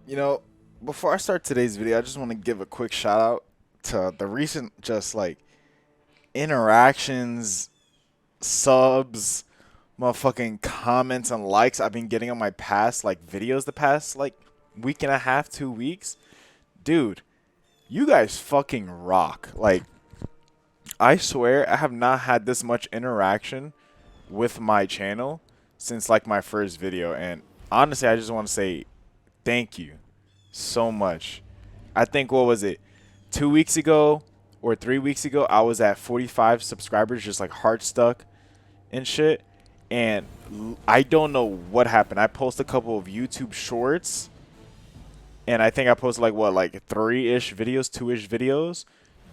You know, before I start today's video, I just want to give a quick shout out to the recent just like interactions, subs, motherfucking comments and likes I've been getting on my past like videos the past like week and a half, 2 weeks. Dude, you guys fucking rock. Like, I swear I have not had this much interaction with my channel since like my first video, and honestly I just want to say thank you so much. I think, what was it, 2 weeks ago or 3 weeks ago, I was at 45 subscribers, just like heart stuck and shit. And I don't know what happened. I posted a couple of YouTube shorts, and I think I posted like what, like three-ish videos, two-ish videos.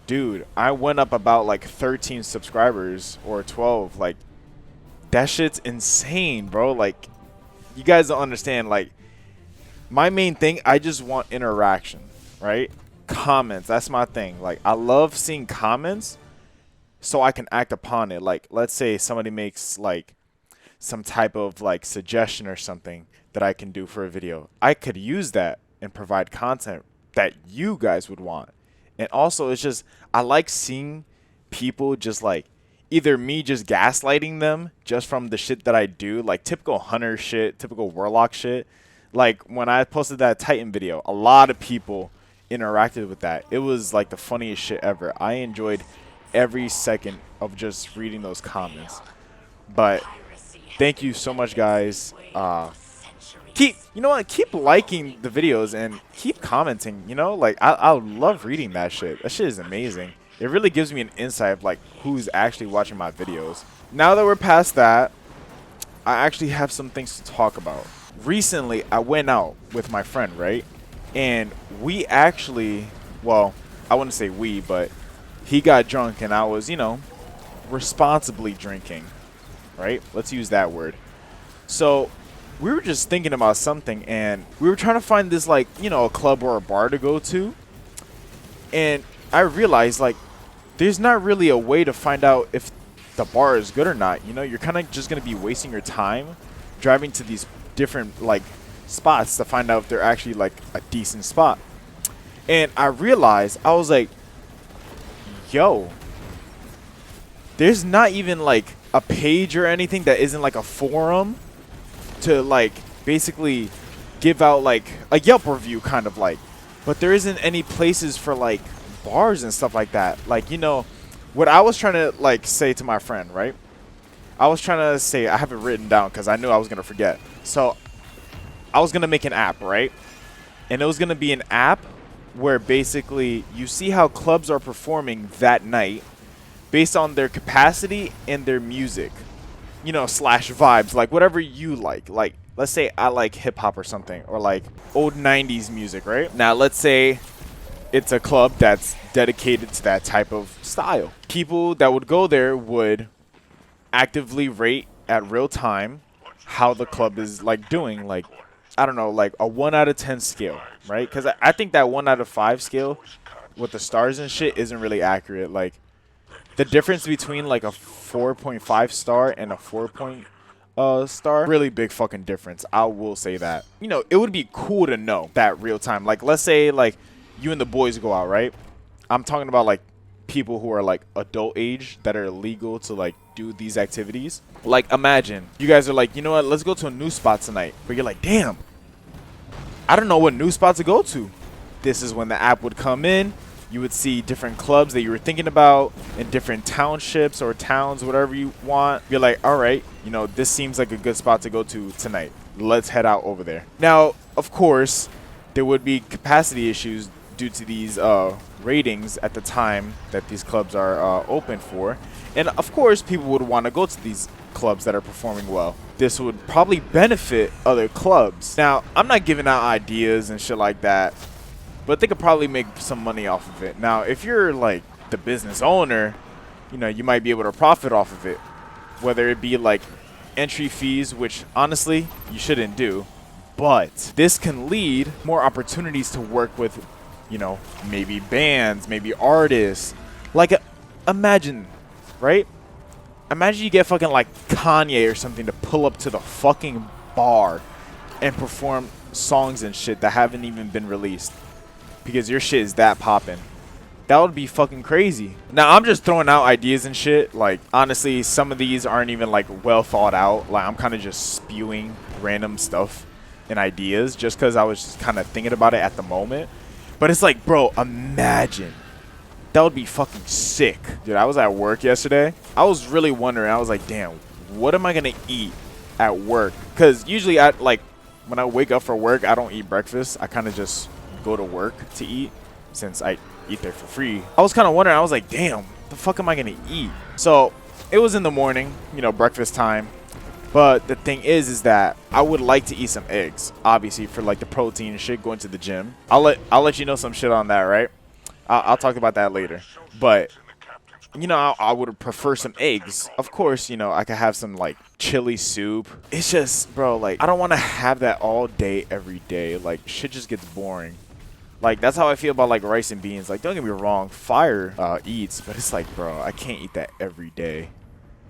Dude, I went up about like 13 subscribers or 12. Like, that shit's insane, bro. Like, you guys don't understand. Like, my main thing, I just want interaction, right? Comments, that's my thing. Like, I love seeing comments so I can act upon it. Like, let's say somebody makes like some type of like suggestion or something that I can do for a video. I could use that and provide content that you guys would want. And also, it's just, I like seeing people just like, either me just gaslighting them just from the shit that I do, like typical hunter shit, typical warlock shit. Like, when I posted that Titan video, a lot of people interacted with that. It was like the funniest shit ever. I enjoyed every second of just reading those comments. But thank you so much, guys. You know what? Keep liking the videos and keep commenting. You know, like, I love reading that shit. That shit is amazing. It really gives me an insight of like who's actually watching my videos. Now that we're past that, I actually have some things to talk about. Recently, I went out with my friend, right? And we actually, well, I wouldn't say we, but he got drunk and I was, you know, responsibly drinking, right? Let's use that word. So we were just thinking about something, and we were trying to find this, like, you know, a club or a bar to go to. And I realized, like, there's not really a way to find out if the bar is good or not. You know, you're kind of just going to be wasting your time driving to these different, like, spots to find out if they're actually, like, a decent spot. And I realized, I was like, yo, there's not even, like, a page or anything that isn't, like, a forum to, like, basically give out, like, a Yelp review kind of, like. But there isn't any places for, like, bars and stuff like that. Like, you know, what I was trying to, like, say to my friend, right? I was trying to say, I have it written down because I knew I was going to forget. So I was going to make an app, right? And it was going to be an app where basically you see how clubs are performing that night based on their capacity and their music, you know, slash vibes, like whatever you like. Like, let's say I like hip hop or something, or like old 90s music, right? Now, let's say it's a club that's dedicated to that type of style. People that would go there would actively rate at real time how the club is, like, doing. Like, I don't know, like a 1 out of 10 scale, right? Because I think that 1 out of 5 scale with the stars and shit isn't really accurate. Like, the difference between like a 4.5 star and a 4 point star, really big fucking difference. I will say that. You know, it would be cool to know that real time. Like, let's say like you and the boys go out, right? I'm talking about like people who are like adult age that are legal to like do these activities. Like, imagine you guys are like, you know what, let's go to a new spot tonight. But you're like, damn, I don't know what new spot to go to. This is when the app would come in. You would see different clubs that you were thinking about in different townships or towns, whatever you want. You're like, all right, you know, this seems like a good spot to go to tonight. Let's head out over there. Now, of course, there would be capacity issues due to these ratings at the time that these clubs are open for. And, of course, people would want to go to these clubs that are performing well. This would probably benefit other clubs. Now, I'm not giving out ideas and shit like that, but they could probably make some money off of it. Now, if you're like the business owner, you know, you might be able to profit off of it, whether it be like entry fees, which honestly you shouldn't do. But this can lead more opportunities to work with, you know, maybe bands, maybe artists. Like, imagine, right? Imagine you get fucking like Kanye or something to pull up to the fucking bar and perform songs and shit that haven't even been released because your shit is that poppin'. That would be fucking crazy. Now, I'm just throwing out ideas and shit. Like, honestly, some of these aren't even, like, well thought out. Like, I'm kind of just spewing random stuff and ideas just because I was just kind of thinking about it at the moment. But it's like, bro, imagine. That would be fucking sick. Dude, I was at work yesterday. I was really wondering. I was like, damn, what am I going to eat at work? Because usually, when I wake up for work, I don't eat breakfast. I kind of just go to work to eat since I eat there for free. I was kind of wondering, I was like, damn, the fuck am I gonna eat? So it was in the morning, you know, breakfast time. But the thing is that I would like to eat some eggs, obviously, for like the protein and shit, going to the gym. I'll let you know some shit on that, right? I'll talk about that later. But you know, I would prefer some eggs. Of course, you know, I could have some like chili soup. It's just, bro, like, I don't want to have that all day every day. Like, shit just gets boring. Like, that's how I feel about, like, rice and beans. Like, don't get me wrong, fire eats, but it's like, bro, I can't eat that every day.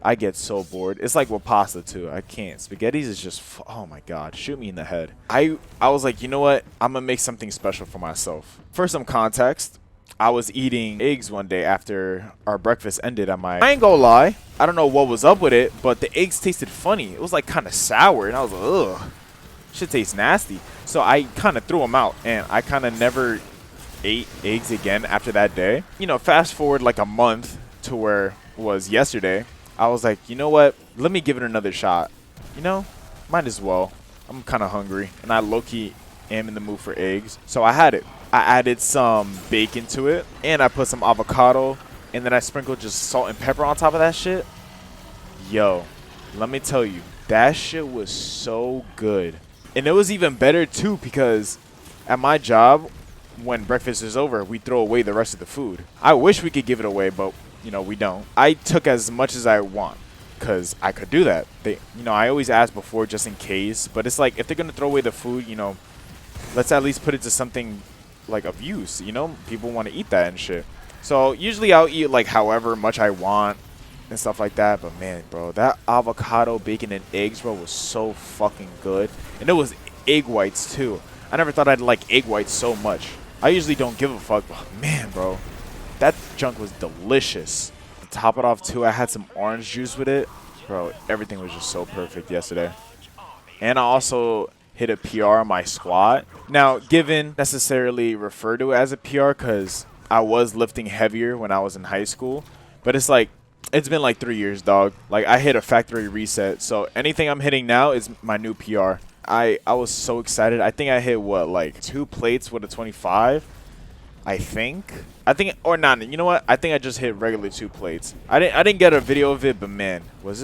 I get so bored. It's like with pasta, too. I can't. Spaghettis is just, oh, my God. Shoot me in the head. I was like, you know what? I'm going to make something special for myself. For some context, I was eating eggs one day after our breakfast ended. I ain't gonna lie. I don't know what was up with it, but the eggs tasted funny. It was, like, kind of sour, and I was like, ugh. Shit tastes nasty. So I kind of threw them out, and I kind of never ate eggs again after that day. You know, fast forward like a month to where it was yesterday. I was like, you know what? Let me give it another shot. You know, might as well. I'm kind of hungry, and I low-key am in the mood for eggs. So I had it. I added some bacon to it, and I put some avocado, and then I sprinkled just salt and pepper on top of that shit. Yo, let me tell you, that shit was so good. And it was even better, too, because at my job, when breakfast is over, we throw away the rest of the food. I wish we could give it away, but, you know, we don't. I took as much as I want because I could do that. You know, I always ask before just in case. But it's like, if they're going to throw away the food, you know, let's at least put it to something, like, of use. You know, people want to eat that and shit. So usually I'll eat, like, however much I want and stuff like that. But man, bro, that avocado, bacon, and eggs, bro, was so fucking good. And it was egg whites too. I never thought I'd like egg whites so much. I usually don't give a fuck, but man, bro, that junk was delicious. To top it off too, I had some orange juice with it. Bro, everything was just so perfect yesterday. And I also hit a PR on my squat. Now, given necessarily refer to it as a PR because I was lifting heavier when I was in high school, but it's like, it's been like 3 years, dog. Like, I hit a factory reset. So anything I'm hitting now is my new PR. I was so excited. I think I hit, what, like 2 plates with a 25? I think, or not. You know what? I think I just hit regular 2 plates. I didn't get a video of it, but man, it was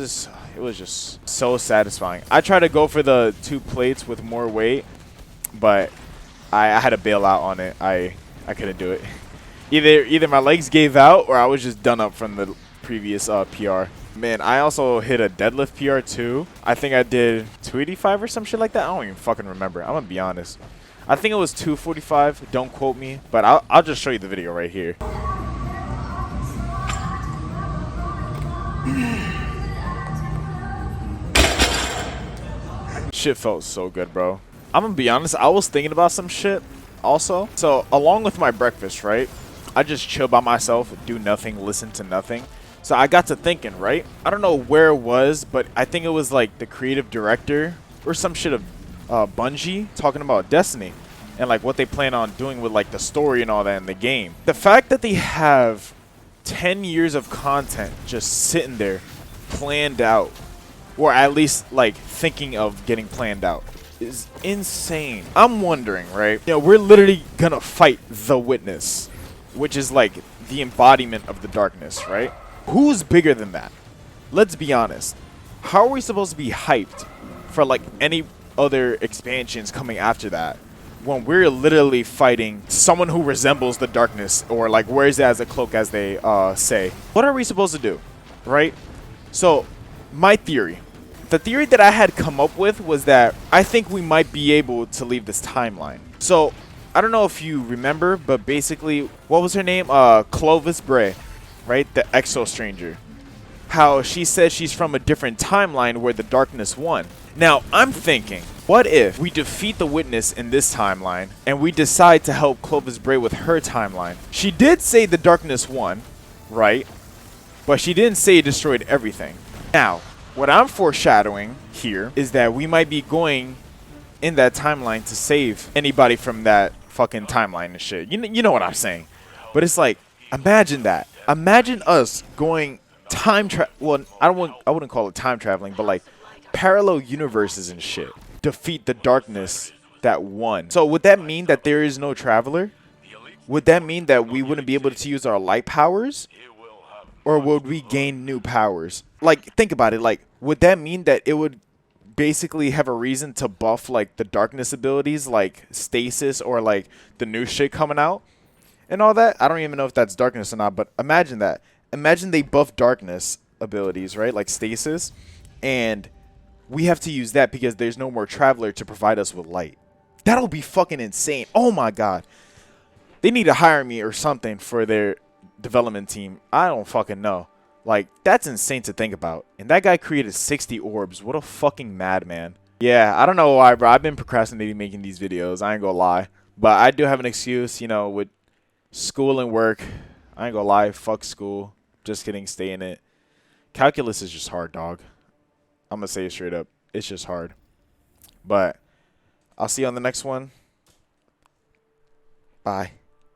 just so satisfying. I tried to go for the 2 plates with more weight, but I had to bail out on it. I couldn't do it. Either my legs gave out or I was just done up from the previous PR. Man, I also hit a deadlift PR too. I think I did 285 or some shit like that. I don't even fucking remember. I'm gonna be honest. I think it was 245. Don't quote me, but I'll just show you the video right here. Shit felt so good, bro. I'm gonna be honest. I was thinking about some shit also. So along with my breakfast, right? I just chill by myself, do nothing, listen to nothing. So I got to thinking, right? I don't know where it was, but I think it was like the creative director or some shit of Bungie talking about Destiny and like what they plan on doing with like the story and all that in the game. The fact that they have 10 years of content just sitting there planned out, or at least like thinking of getting planned out, is insane. I'm wondering, right? You know, we're literally gonna fight the Witness, which is like the embodiment of the darkness, right? Who's bigger than that? Let's be honest. How are we supposed to be hyped for like any other expansions coming after that when we're literally fighting someone who resembles the darkness, or like wears it as a cloak, as they say? What are we supposed to do, right? So my theory, the theory that I had come up with was that I think we might be able to leave this timeline. So I don't know if you remember, but basically, what was her name? Clovis Bray, right? The Exo Stranger. How she says she's from a different timeline where the darkness won. Now, I'm thinking, What if we defeat the Witness in this timeline and we decide to help Clovis Bray with her timeline? She did say the darkness won, right? But she didn't say it destroyed everything. Now, what I'm foreshadowing here is that we might be going in that timeline to save anybody from that fucking timeline and shit. You know what I'm saying? But it's like, imagine that. Imagine us going well, I wouldn't call it time traveling, but like parallel universes and shit. Defeat the darkness that won. So would that mean that there is no traveler? Would that mean that we wouldn't be able to use our light powers? Or would we gain new powers? Like, think about it. Like, would that mean that it would basically have a reason to buff like the darkness abilities like stasis or like the new shit coming out and all that? I don't even know if that's darkness or not, but imagine that. Imagine they buff darkness abilities, right? Like stasis, and we have to use that because there's no more traveler to provide us with light. That'll be fucking insane. Oh my god. They need to hire me or something for their development team. I don't fucking know. Like, that's insane to think about. And that guy created 60 orbs. What a fucking madman. Yeah, I don't know why, bro. I've been procrastinating making these videos. I ain't gonna lie. But I do have an excuse, you know, with school and work. I ain't gonna lie. Fuck school. Just kidding. Stay in it. Calculus is just hard, dog. I'm gonna say it straight up. It's just hard. But I'll see you on the next one. Bye.